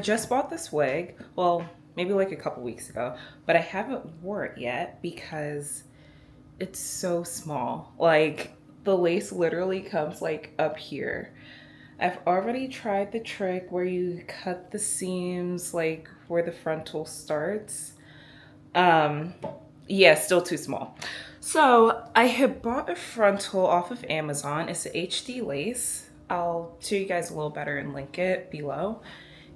just bought this wig, well, maybe like a couple weeks ago, but I haven't wore it yet because it's so small. Like the lace literally comes like up here. I've already tried the trick where you cut the seams like where the frontal starts. Um, yeah, still too small. So I had bought a frontal off of Amazon. It's a HD lace. I'll show you guys a little better and link it below.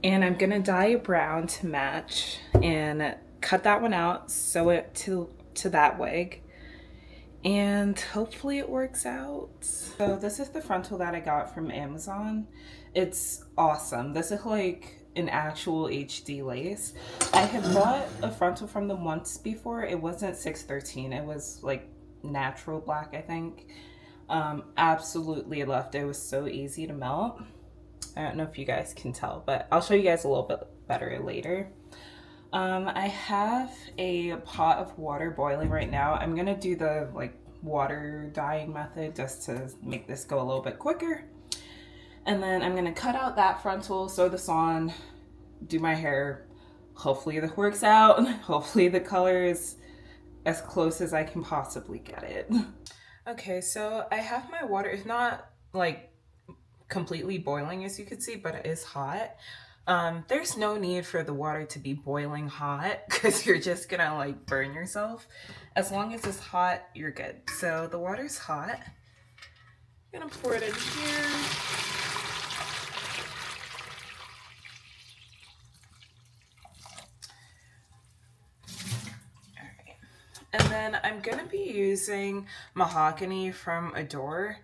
And I'm gonna dye it brown to match and cut that one out, sew it to that wig, and hopefully it works out. So this is the frontal that I got from Amazon. It's awesome. This is like an actual HD lace. I had bought a frontal from them once before. It wasn't 613. It was like natural black, I think. Absolutely loved it. It was so easy to melt. I don't know if you guys can tell, but I'll show you guys a little bit better later. I have a pot of water boiling right now. I'm gonna do the like water dyeing method just to make this go a little bit quicker. And then I'm gonna cut out that frontal, sew this on, do my hair. Hopefully this works out. Hopefully the color is as close as I can possibly get it. Okay, so I have my water. It's not like completely boiling as you can see, but it is hot. There's no need for the water to be boiling hot because you're just gonna like burn yourself. As long as it's hot, you're good. So the water's hot. I'm gonna pour it in here. All right. And then I'm gonna be using mahogany from Adore.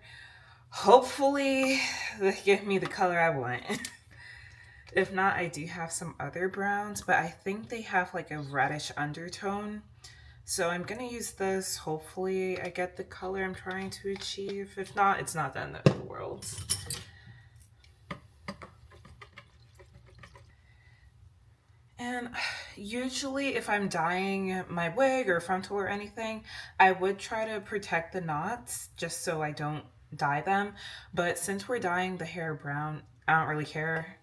Hopefully they give me the color I want. If not, I do have some other browns, but I think they have like a reddish undertone. So I'm gonna use this. Hopefully I get the color I'm trying to achieve. If not, it's not the end of the world. And usually if I'm dyeing my wig or frontal or anything, I would try to protect the knots just so I don't dye them. But since we're dyeing the hair brown, I don't really care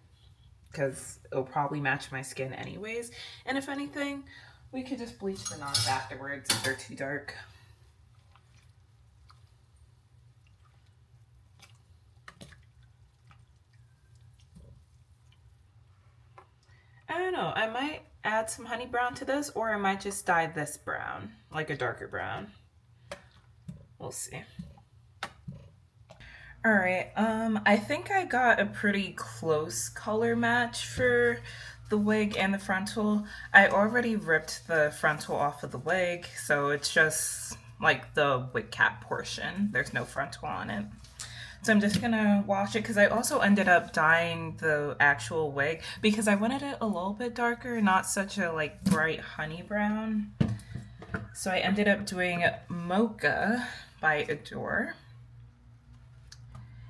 because it'll probably match my skin anyways. And if anything, we could just bleach the knots afterwards if they're too dark. I don't know, I might add some honey brown to this, or I might just dye this brown, like a darker brown. We'll see. All right, I think I got a pretty close color match for the wig and the frontal. I already ripped the frontal off of the wig, so it's just like the wig cap portion. There's no frontal on it. So I'm just gonna wash it because I also ended up dyeing the actual wig because I wanted it a little bit darker, not such a like bright honey brown. So I ended up doing Mocha by Adore.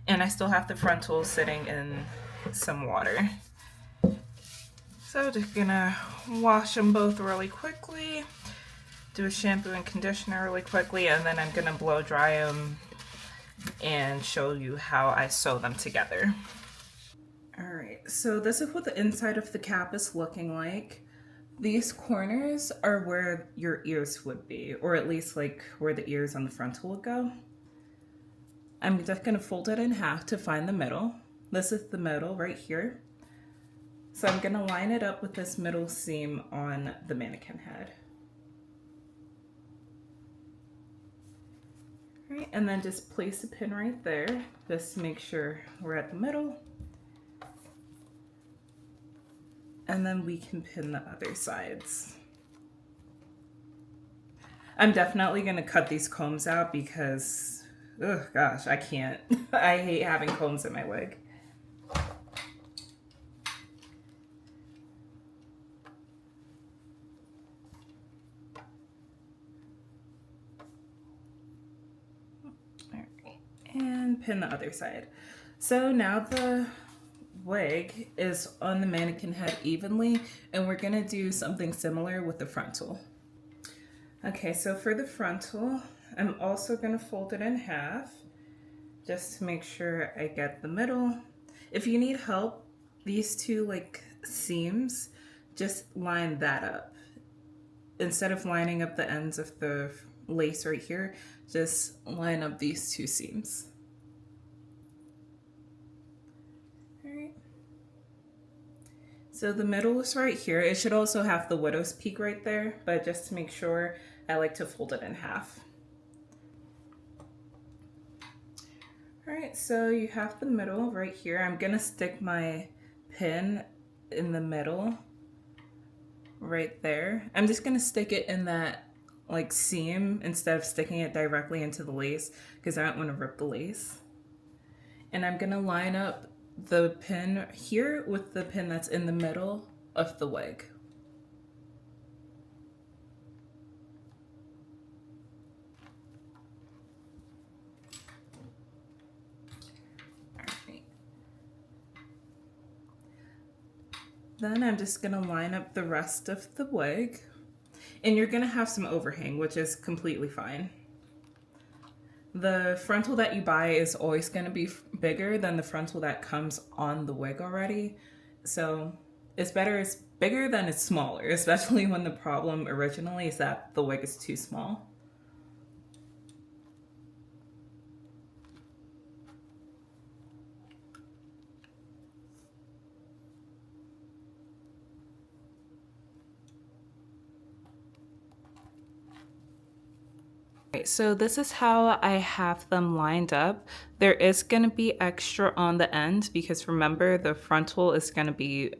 And I still have the frontal sitting in some water. So just gonna wash them both really quickly, do a shampoo and conditioner really quickly, and then I'm gonna blow dry them and show you how I sew them together. All right, so this is what the inside of the cap is looking like. These corners are where your ears would be, or at least like where the ears on the frontal would go. I'm just gonna fold it in half to find the middle. This is the middle right here. So I'm gonna line it up with this middle seam on the mannequin head. All right, and then just place a pin right there, just to make sure we're at the middle. And then we can pin the other sides. I'm definitely gonna cut these combs out because, oh gosh, I can't. I hate having combs in my wig. And pin the other side. So now the wig is on the mannequin head evenly, and we're gonna do something similar with the frontal. Okay, so for the frontal, I'm also gonna fold it in half just to make sure I get the middle. If you need help, these two like seams, just line that up. Instead of lining up the ends of the lace right here, just line up these two seams. All right. So the middle is right here. It should also have the widow's peak right there, but just to make sure, I like to fold it in half. All right, so you have the middle right here. I'm gonna stick my pin in the middle right there. I'm just gonna stick it in that like seam instead of sticking it directly into the lace because I don't want to rip the lace. And I'm gonna line up the pin here with the pin that's in the middle of the wig. Then I'm just gonna line up the rest of the wig. And you're gonna have some overhang, which is completely fine. The frontal that you buy is always gonna be bigger than the frontal that comes on the wig already. So it's better it's bigger than it's smaller, especially when the problem originally is that the wig is too small. Right, so this is how I have them lined up. There is going to be extra on the end because remember the frontal is going to be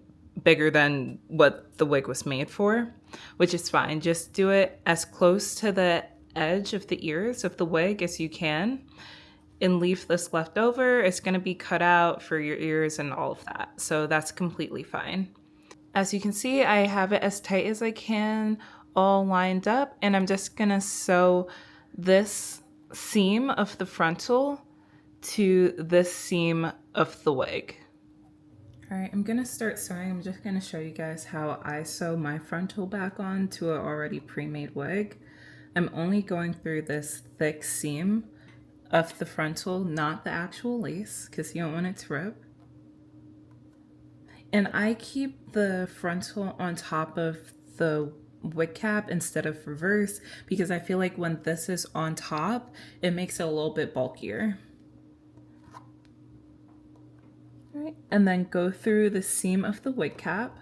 bigger than what the wig was made for, which is fine. Just do it as close to the edge of the ears of the wig as you can and leave this left over. It's going to be cut out for your ears and all of that. So that's completely fine. As you can see, I have it as tight as I can, all lined up, and I'm just gonna sew this seam of the frontal to this seam of the wig. All right, I'm gonna start sewing. I'm just gonna show you guys how I sew my frontal back on to an already pre-made wig. I'm only going through this thick seam of the frontal, not the actual lace, because you don't want it to rip. And I keep the frontal on top of the wig cap instead of reverse because I feel like when this is on top, it makes it a little bit bulkier. All right, and then go through the seam of the wig cap.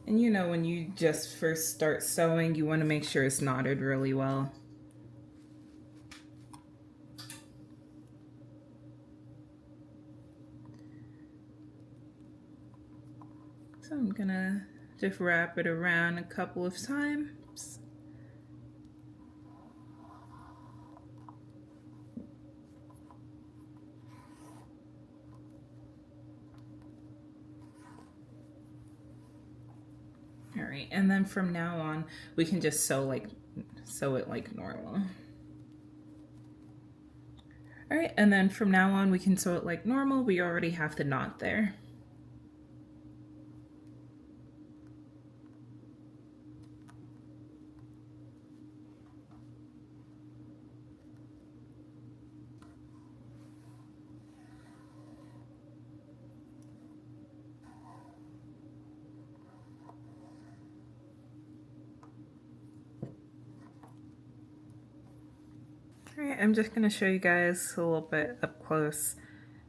And you know, when you just first start sewing, you want to make sure it's knotted really well. So I'm gonna just wrap it around a couple of times. All right, and then from now on, we can just sew it like normal. All right, and then from now on, we can sew it like normal. We already have the knot there. All right, I'm just gonna show you guys a little bit up close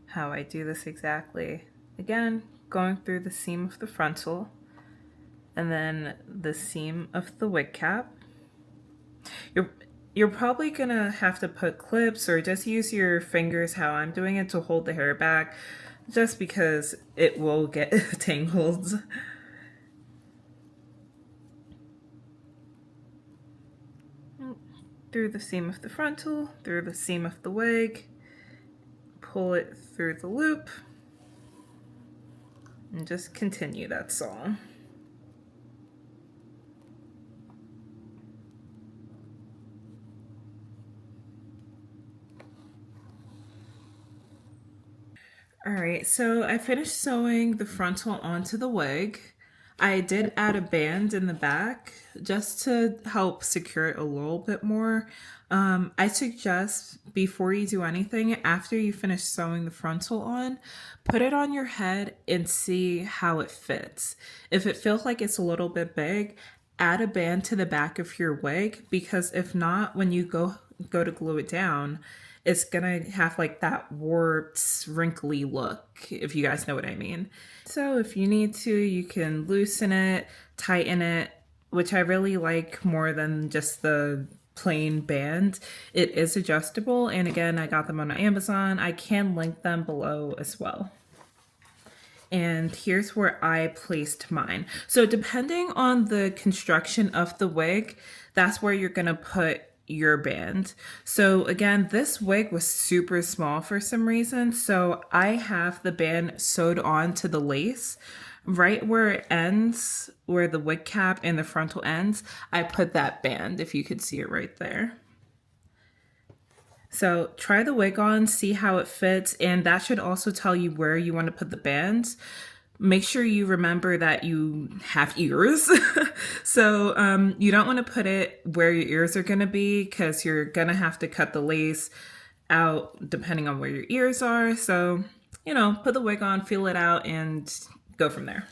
how I do this exactly. Again, going through the seam of the frontal and then the seam of the wig cap. You're probably gonna have to put clips or just use your fingers how I'm doing it to hold the hair back just because it will get tangled. Through the seam of the frontal, through the seam of the wig, pull it through the loop, and just continue, that's all. All right, so I finished sewing the frontal onto the wig. I did add a band in the back just to help secure it a little bit more. I suggest before you do anything, after you finish sewing the frontal on, put it on your head and see how it fits. If it feels like it's a little bit big, add a band to the back of your wig, because if not, when you go to glue it down, it's gonna have like that warped, wrinkly look, if you guys know what I mean. So if you need to, you can loosen it, tighten it, which I really like more than just the plain band. It is adjustable, and again, I got them on Amazon. I can link them below as well. And here's where I placed mine. So depending on the construction of the wig, that's where you're gonna put your band. So again, this wig was super small for some reason, so I have the band sewed on to the lace. Right where it ends, where the wig cap and the frontal ends, I put that band, if you could see it right there. So try the wig on, see how it fits, and that should also tell you where you want to put the bands. Make sure you remember that you have ears. So you don't want to put it where your ears are going to be, because you're going to have to cut the lace out depending on where your ears are. So, put the wig on, feel it out, and go from there.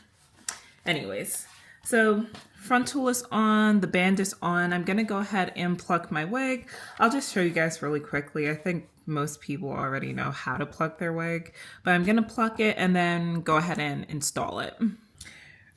Anyways, so frontal is on, the band is on. I'm gonna go ahead and pluck my wig. I'll just show you guys really quickly. I think most people already know how to pluck their wig, but I'm gonna pluck it and then go ahead and install it.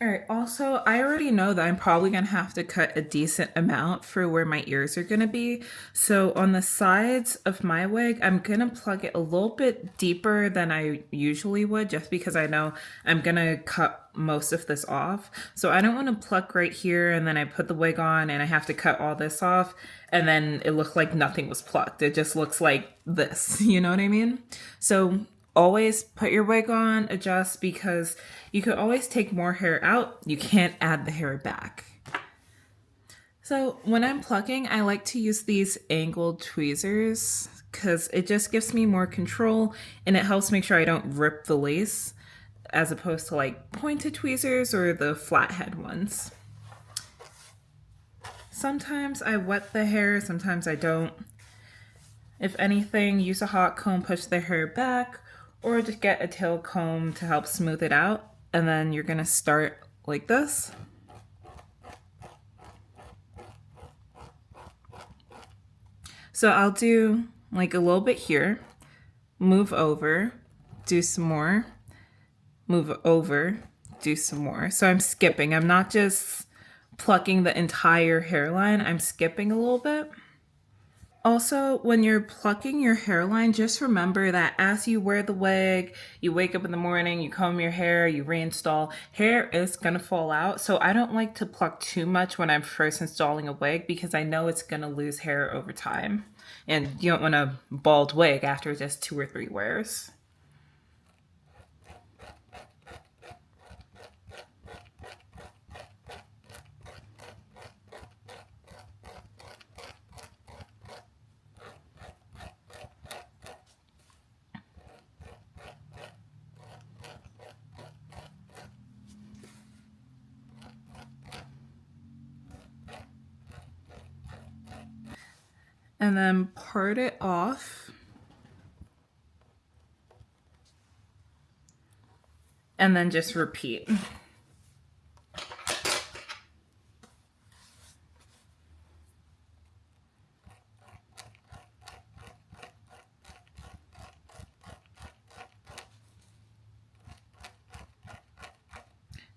All right, also, I already know that I'm probably gonna have to cut a decent amount for where my ears are gonna be. So on the sides of my wig, I'm gonna plug it a little bit deeper than I usually would, just because I know I'm gonna cut most of this off. So I don't wanna pluck right here and then I put the wig on and I have to cut all this off and then it looked like nothing was plucked. It just looks like this, you know what I mean? So always put your wig on, adjust, because you could always take more hair out. You can't add the hair back. So when I'm plucking, I like to use these angled tweezers because it just gives me more control and it helps make sure I don't rip the lace, as opposed to like pointed tweezers or the flathead ones. Sometimes I wet the hair, sometimes I don't. If anything, use a hot comb, push the hair back, or just get a tail comb to help smooth it out. And then you're gonna start like this. So I'll do like a little bit here, move over, do some more, move over, do some more. So I'm skipping. I'm not just plucking the entire hairline, I'm skipping a little bit. Also, when you're plucking your hairline, just remember that as you wear the wig, you wake up in the morning, you comb your hair, you reinstall, hair is gonna fall out. So I don't like to pluck too much when I'm first installing a wig, because I know it's gonna lose hair over time. And you don't want a bald wig after just 2 or 3 wears. And then part it off. And then just repeat.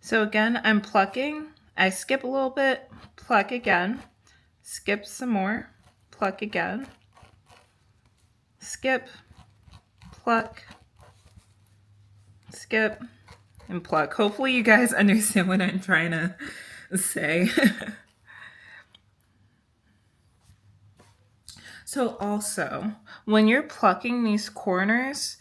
So again, I'm plucking, I skip a little bit, pluck again, skip some more, pluck again, skip, pluck, skip, and pluck. Hopefully you guys understand what I'm trying to say. So also, when you're plucking these corners,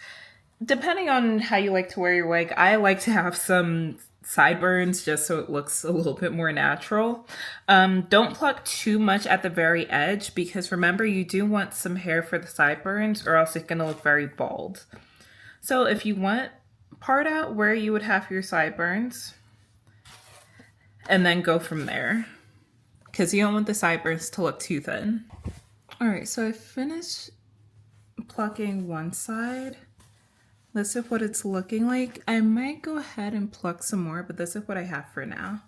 depending on how you like to wear your wig, I like to have some sideburns just so it looks a little bit more natural. Don't pluck too much at the very edge, because remember, you do want some hair for the sideburns or else it's going to look very bald. So if you want, part out where you would have your sideburns, and then go from there because you don't want the sideburns to look too thin. All right, so I finished plucking one side. This is what it's looking like. I might go ahead and pluck some more, but this is what I have for now.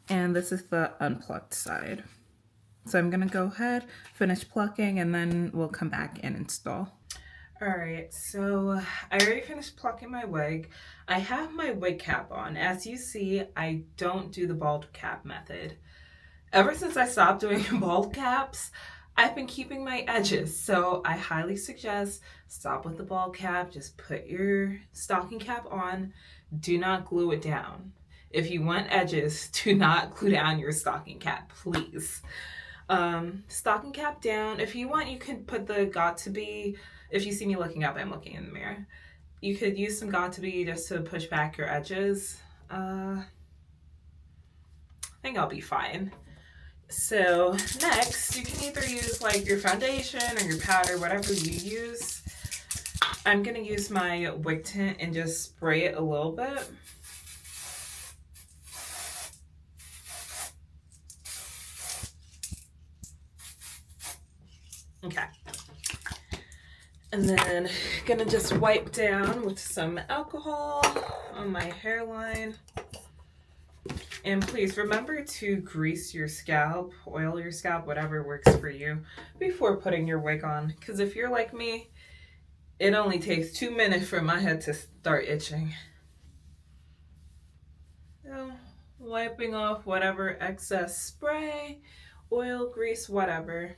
And this is the unplucked side. So I'm gonna go ahead, finish plucking, and then we'll come back and install. All right, so I already finished plucking my wig. I have my wig cap on. As you see, I don't do the bald cap method. Ever since I stopped doing bald caps, I've been keeping my edges. So I highly suggest stop with the bald cap. Just put your stocking cap on. Do not glue it down. If you want edges, do not glue down your stocking cap, please. Stocking cap down. If you want, you can put the got to be. If you see me looking up, I'm looking in the mirror. You could use some got to be just to push back your edges. I think I'll be fine. So next, you can either use like your foundation or your powder, whatever you use. I'm gonna use my wig tint and just spray it a little bit. Okay. And then gonna just wipe down with some alcohol on my hairline. And please remember to grease your scalp, oil your scalp, whatever works for you before putting your wig on. Because if you're like me, it only takes 2 minutes for my head to start itching. So, wiping off whatever excess spray, oil, grease, whatever.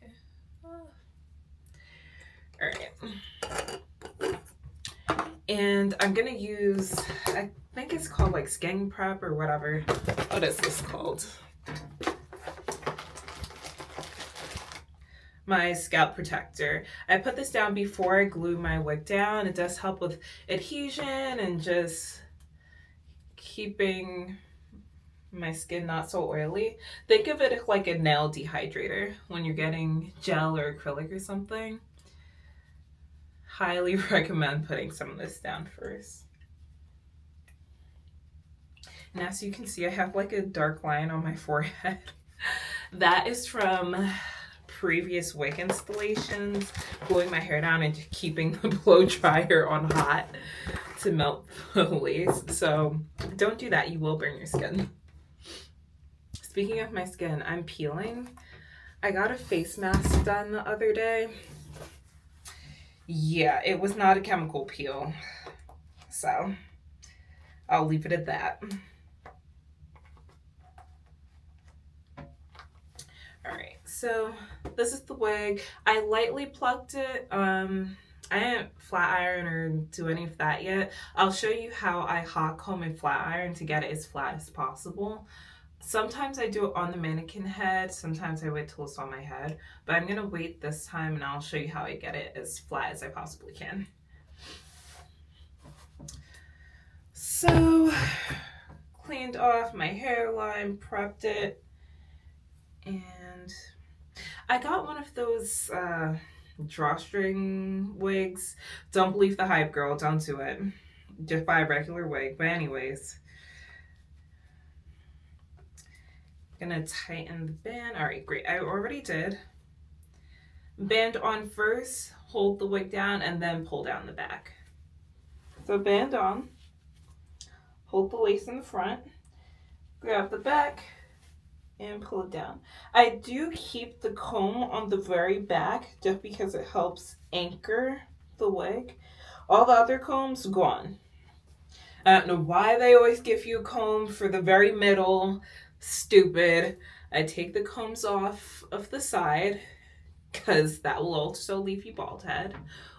Okay. All right. And I'm gonna use, I think it's called like skin prep or whatever. What is this called? My scalp protector. I put this down before I glue my wig down. It does help with adhesion and just keeping my skin not so oily. Think of it like a nail dehydrator when you're getting gel or acrylic or something. Highly recommend putting some of this down first. And as you can see, I have like a dark line on my forehead. That is from previous wig installations, blowing my hair down and keeping the blow dryer on hot to melt the lace. So don't do that, you will burn your skin. Speaking of my skin, I'm peeling. I got a face mask done the other day. Yeah, it was not a chemical peel. So I'll leave it at that. All right, so this is the wig. I lightly plucked it. I didn't flat iron or do any of that yet. I'll show you how I hot comb and flat iron to get it as flat as possible. Sometimes I do it on the mannequin head. Sometimes I wait till it's on my head. But I'm gonna wait this time and I'll show you how I get it as flat as I possibly can. So, cleaned off my hairline, prepped it, and I got one of those drawstring wigs. Don't believe the hype, girl. Don't do it. Just buy a regular wig. But anyways, gonna tighten the band. All right, great. I already did. Band on first, hold the wig down, and then pull down the back. So band on, hold the lace in the front, grab the back, and pull it down. I do keep the comb on the very back just because it helps anchor the wig. All the other combs, gone. I don't know why they always give you a comb for the very middle. Stupid. I take the combs off of the side because that will also leave you bald head.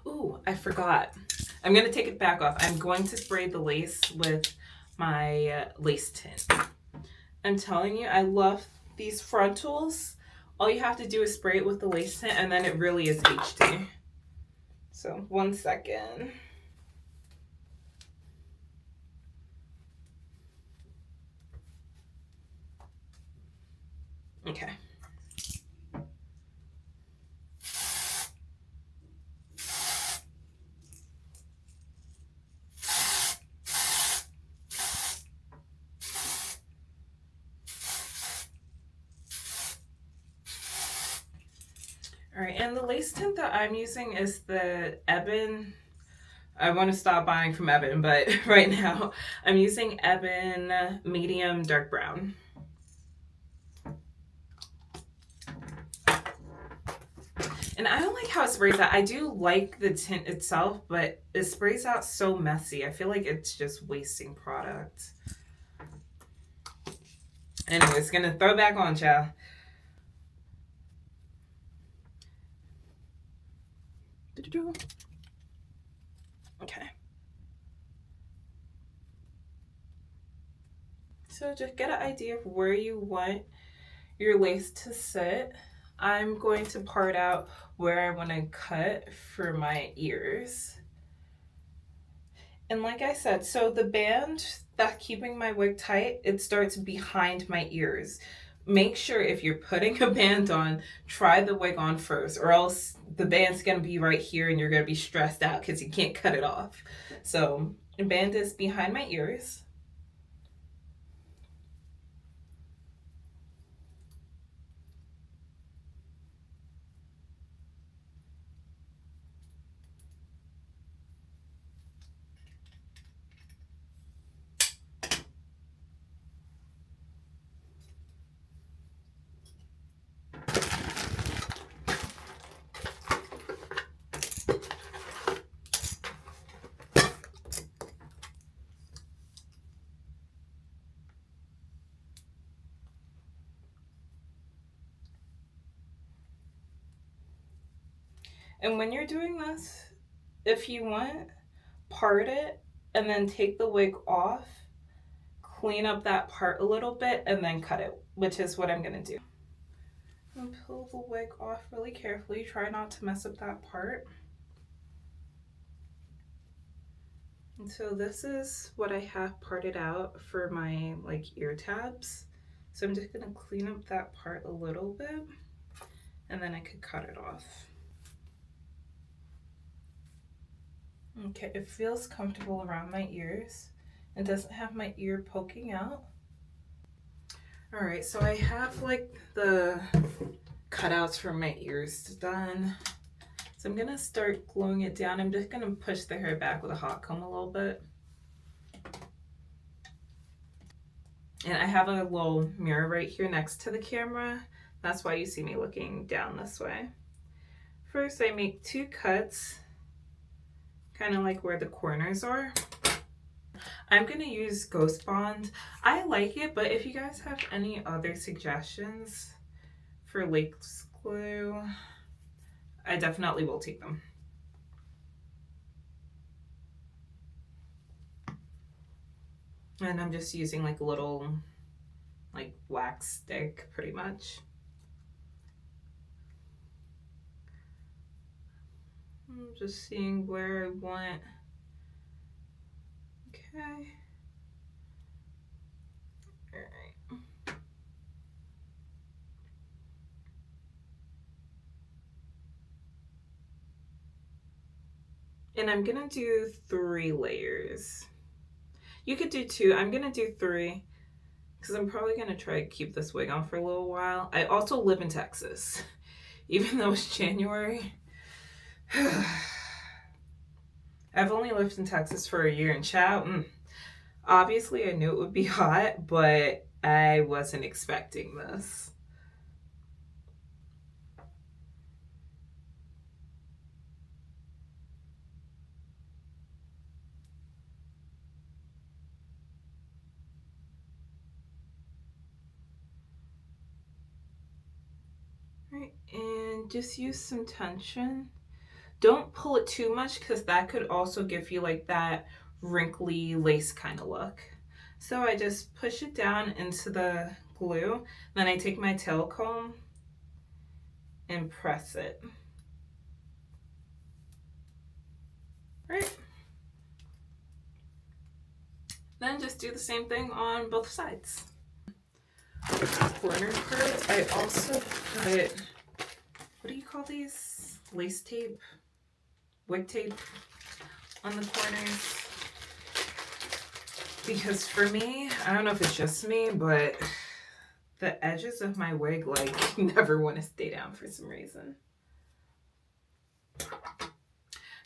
Ooh, I forgot. I'm going to take it back off. I'm going to spray the lace with my lace tint. I'm telling you, I love these frontals. All you have to do is spray it with the lace tint and then it really is HD. So 1 second. Okay. All right, and the lace tint that I'm using is the Ebon. I want to stop buying from Ebon, but right now I'm using Ebon medium dark brown. And I don't like how it sprays out. I do like the tint itself, but it sprays out so messy. I feel like it's just wasting product. Anyways, gonna throw back on, child. Okay. So just get an idea of where you want your lace to sit. I'm going to part out where I want to cut for my ears. And like I said, so the band that's keeping my wig tight, it starts behind my ears. Make sure if you're putting a band on, try the wig on first, or else the band's gonna be right here and you're gonna be stressed out because you can't cut it off. So the band is behind my ears. And when you're doing this, if you want, part it and then take the wig off, clean up that part a little bit, and then cut it, which is what I'm gonna do. And pull the wig off really carefully. Try not to mess up that part. And so this is what I have parted out for my like ear tabs. So I'm just gonna clean up that part a little bit and then I could cut it off. Okay, it feels comfortable around my ears. It doesn't have my ear poking out. All right, so I have like the cutouts for my ears done. So I'm gonna start gluing it down. I'm just gonna push the hair back with a hot comb a little bit. And I have a little mirror right here next to the camera. That's why you see me looking down this way. First, I make 2 cuts, kind of like where the corners are. I'm gonna use Ghost Bond. I like it, but if you guys have any other suggestions for lace glue, I definitely will take them. And I'm just using like a little like wax stick pretty much. I'm just seeing where I want. Okay. All right. And I'm gonna do 3 layers. You could do 2. I'm gonna do 3 because I'm probably gonna try to keep this wig on for a little while. I also live in Texas, even though it's January. I've only lived in Texas for a year, and child, obviously I knew it would be hot, but I wasn't expecting this. Right, and just use some tension. Don't pull it too much because that could also give you like that wrinkly lace kind of look. So I just push it down into the glue. Then I take my tail comb and press it. Right. Then just do the same thing on both sides. Corner part, I also put, what do you call these? Lace tape? Wig tape on the corners. Because for me, I don't know if it's just me, but the edges of my wig like never want to stay down for some reason.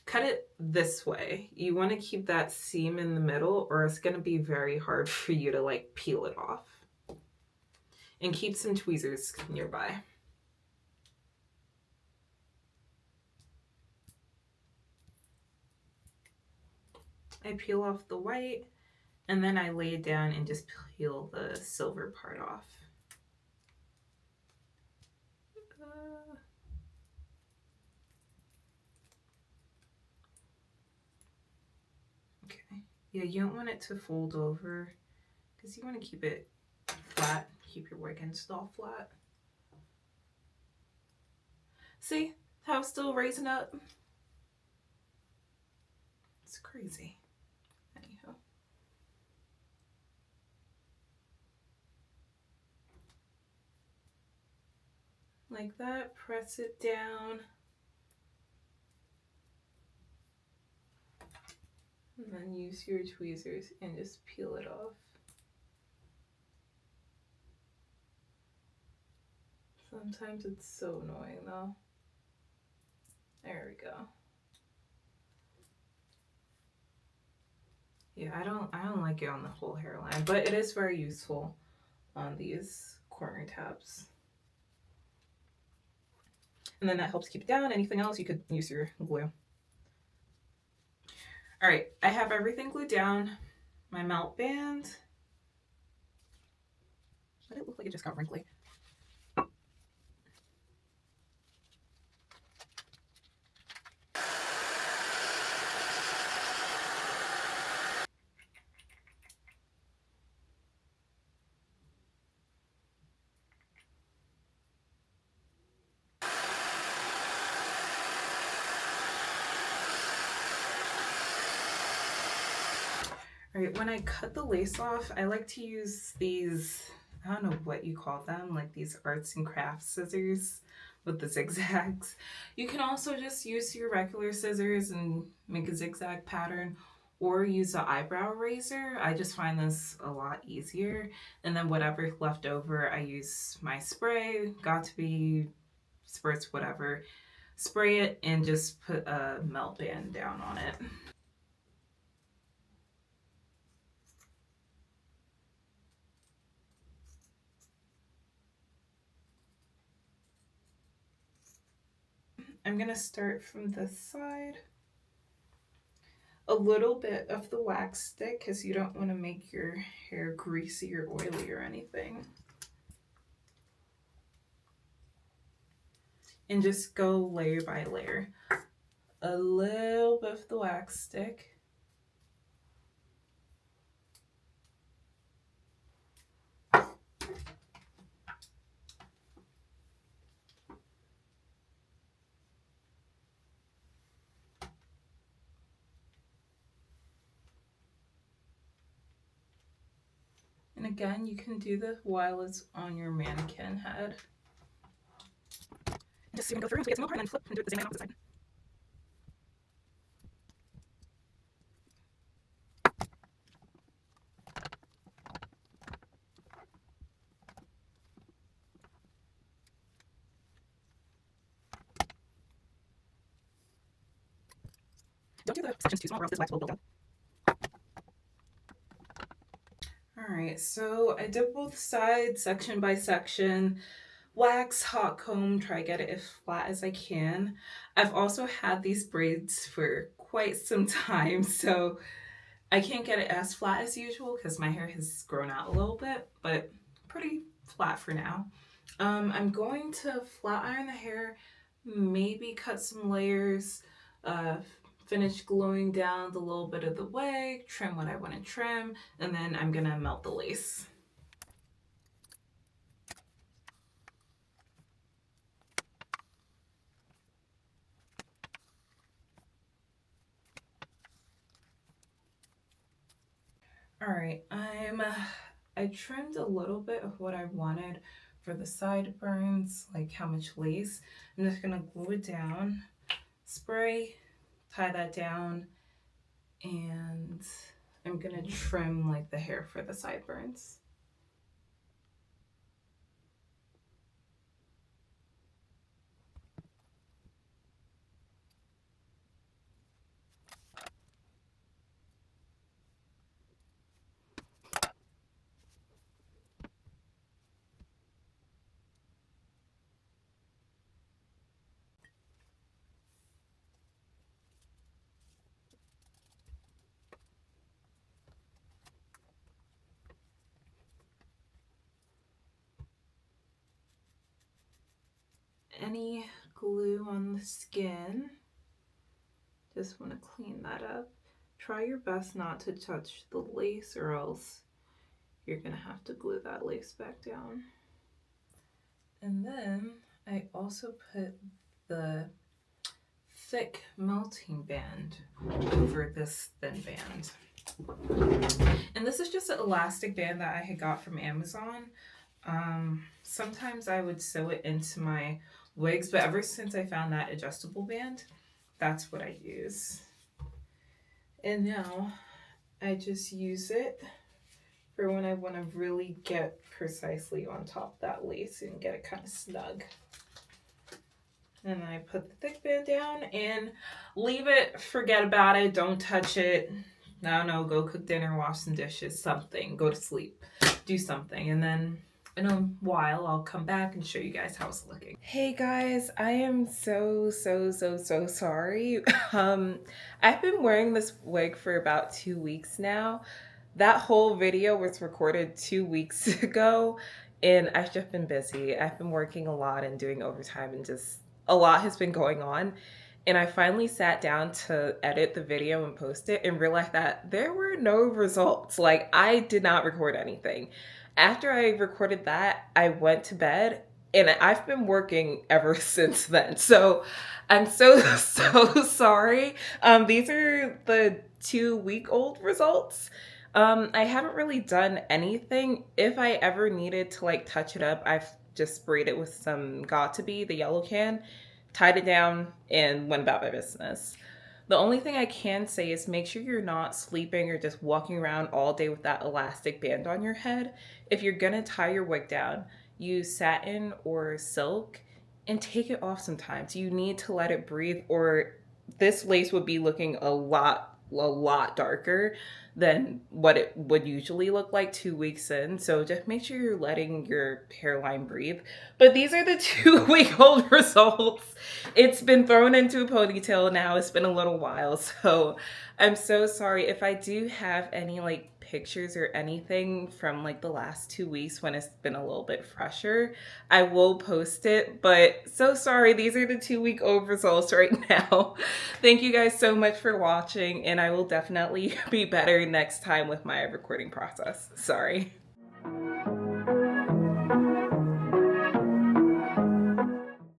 Cut it this way. You want to keep that seam in the middle or it's going to be very hard for you to like peel it off. And keep some tweezers nearby. I peel off the white and then I lay it down and just peel the silver part off. Okay. Yeah, you don't want it to fold over because you want to keep it flat. Keep your wig install flat. See how it's still raising up? It's crazy. Anyhow. Like that, press it down. And then use your tweezers and just peel it off. Sometimes it's so annoying though. There we go. Yeah, I don't like it on the whole hairline, but it is very useful on these corner tabs. And then that helps keep it down. Anything else, you could use your glue. All right, I have everything glued down. My melt band. But it looked like it just got wrinkly. All right, when I cut the lace off, I like to use these, I don't know what you call them, like these arts and crafts scissors with the zigzags. You can also just use your regular scissors and make a zigzag pattern or use an eyebrow razor. I just find this a lot easier. And then whatever's left over, I use my spray, Got2b, spritz, whatever. Spray it and just put a melt band down on it. I'm gonna start from this side. A little bit of the wax stick because you don't want to make your hair greasy or oily or anything. And just go layer by layer. A little bit of the wax stick. And again, you can do this while it's on your mannequin head. Just go through until we get some more and then flip and do it the same on the opposite side. Don't do the sections too small or else this wax will build up. All right, so I did both sides section by section. Wax, hot comb, try to get it as flat as I can. I've also had these braids for quite some time, so I can't get it as flat as usual because my hair has grown out a little bit, but pretty flat for now. I'm going to flat iron the hair, maybe cut some layers, finish gluing down the little bit of the wig, trim what I want to trim, and then I'm gonna melt the lace. All right, I trimmed a little bit of what I wanted for the sideburns, like how much lace. I'm just gonna glue it down, spray, tie that down, and I'm gonna trim like the hair for the sideburns. any glue on the skin. Just want to clean that up. Try your best not to touch the lace or else you're gonna have to glue that lace back down. And then I also put the thick melting band over this thin band. And this is just an elastic band that I had got from Amazon. Sometimes I would sew it into my wigs, but ever since I found that adjustable band, that's what I use. And now I just use it for when I want to really get precisely on top of that lace and get it kind of snug. And then I put the thick band down and leave it, forget about it, don't touch it. No, go cook dinner, wash some dishes, something, go to sleep, do something. And then in a while, I'll come back and show you guys how it's looking. Hey guys, I am so sorry. I've been wearing this wig for about 2 weeks now. That whole video was recorded 2 weeks ago and I've just been busy. I've been working a lot and doing overtime and just a lot has been going on. And I finally sat down to edit the video and post it and realized that there were no results. Like, I did not record anything. After I recorded that, I went to bed and I've been working ever since then. So I'm so sorry. These are the 2-week-old results. I haven't really done anything. If I ever needed to like touch it up, I've just sprayed it with some Got2b, the yellow can, tied it down, and went about my business. The only thing I can say is make sure you're not sleeping or just walking around all day with that elastic band on your head. If you're gonna tie your wig down, use satin or silk and take it off sometimes. You need to let it breathe or this lace would be looking a lot darker than what it would usually look like 2 weeks in. So just make sure you're letting your hairline breathe. But these are the 2-week-old results. It's been thrown into a ponytail now. It's been a little while. So I'm so sorry if I do have any like pictures or anything from like the last 2 weeks when it's been a little bit fresher. I will post it, but so sorry. These are the 2-week-old results right now. Thank you guys so much for watching, and I will definitely be better next time with my recording process. Sorry.